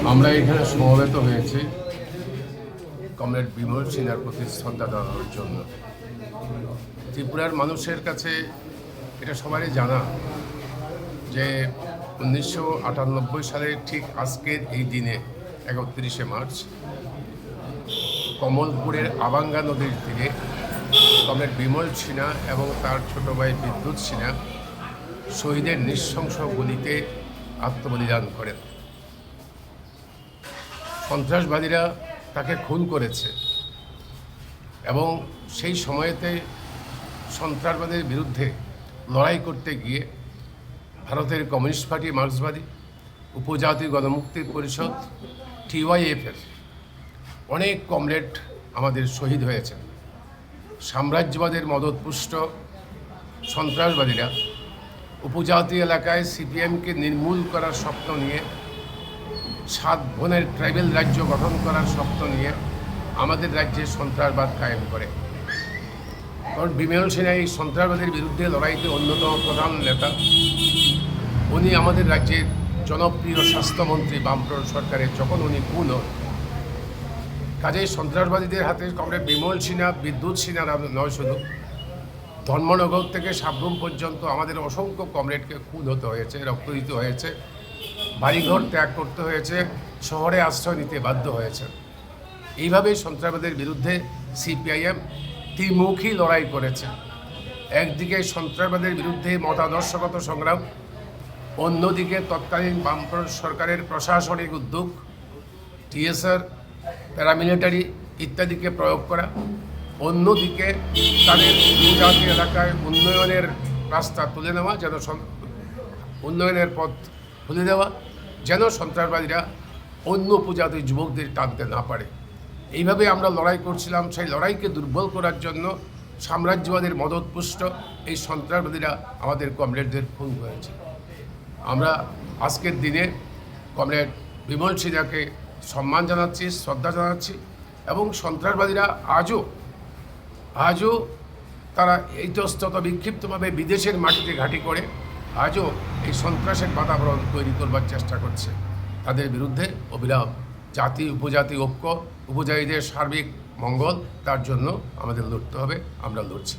আমরা এখানে সমবেত হয়েছি কমরেড বিমল সিনহার প্রতি শ্রদ্ধা জানানোর জন্য। ত্রিপুরার মানুষের কাছে এটা সবারই জানা যে 1998 সালে ঠিক আজকের এই দিনে 31শে মার্চ কমলপুরের আবাঙ্গা নদীর তীরে কমরেড বিমল সিনহা এবং তার ছোট ভাই বিদ্যুৎ সিনহা শহীদের নৃশংস গুলিতে আত্মবলিদান করেন। সন্ত্রাসবাদীরা তাকে খুন করেছে এবং সেই সময়েতে সন্ত্রাসবাদের বিরুদ্ধে লড়াই করতে গিয়ে ভারতের কমিউনিস্ট পার্টি, মার্ক্সবাদী, উপজাতি গণমুক্তি পরিষদ, TYF-এর অনেক কমরেড আমাদের শহীদ হয়েছেন। সাম্রাজ্যবাদের মদতপুষ্ট সন্ত্রাসবাদীরা উপজাতি এলাকায় CPM-কে নির্মূল করার স্বপ্ন নিয়ে, 7 বোনের ট্রাইবেল রাজ্য গঠন করার স্বপ্ন নিয়ে আমাদের রাজ্যে সন্ত্রাসবাদ কায়েম করে। কারণ বিমল সিনহা এই সন্ত্রাসবাদের বিরুদ্ধে লড়াইতে অন্যতম প্রধান নেতা। উনি আমাদের রাজ্যের জনপ্রিয় স্বাস্থ্যমন্ত্রী বামফ্রন্ট সরকারের যখন উনি খুন হন, কাজেই সন্ত্রাসবাদীদের হাতে কমরেড বিমল সিনহা, বিদ্যুৎ সিনহা নয়, শুধু ধর্মনগর থেকে সাবরুম পর্যন্ত আমাদের অসংখ্য কমরেডকে খুন হতে হয়েছে, রক্ত দিতে হয়েছে, বাড়িঘর ত্যাগ করতে হয়েছে, শহরে আশ্রয় নিতে বাধ্য হয়েছে। এইভাবেই সন্ত্রাসবাদের বিরুদ্ধে CPIM ত্রিমুখী লড়াই করেছে। একদিকে সন্ত্রাসবাদের বিরুদ্ধে মতাদর্শগত সংগ্রাম, অন্যদিকে তৎকালীন বামফ্রন্ট সরকারের প্রশাসনিক উদ্যোগ, TSR, প্যারামিলিটারি ইত্যাদিকে প্রয়োগ করা, অন্যদিকে তাদের উপজাতি এলাকায় উন্নয়নের রাস্তা তুলে নেওয়া, যেন উন্নয়নের পথ খুলে দেওয়া, যেন সন্ত্রাসবাদীরা অন্য উপজাতি যুবকদের টানতে না পারে। এইভাবে আমরা লড়াই করছিলাম। সেই লড়াইকে দুর্বল করার জন্য সাম্রাজ্যবাদের মদতপুষ্ট এই সন্ত্রাসবাদীরা আমাদের কমরেডদের খুন করেছে। আমরা আজকের দিনে কমরেড বিমল সিনহাকে সম্মান জানাচ্ছি, শ্রদ্ধা জানাচ্ছি এবং সন্ত্রাসবাদীরা আজও তারা ইতস্তত বিক্ষিপ্তভাবে বিদেশের মাটিতে ঘাঁটি করে আজও এই সন্ত্রাসের বাতাবরণ তৈরি করবার চেষ্টা করছে। তাদের বিরুদ্ধে অবিরাম জাতি উপজাতি ঐক্য, উপজাতিদের সার্বিক মঙ্গল, তার জন্য আমাদের লড়তে হবে। আমরা লড়ছি।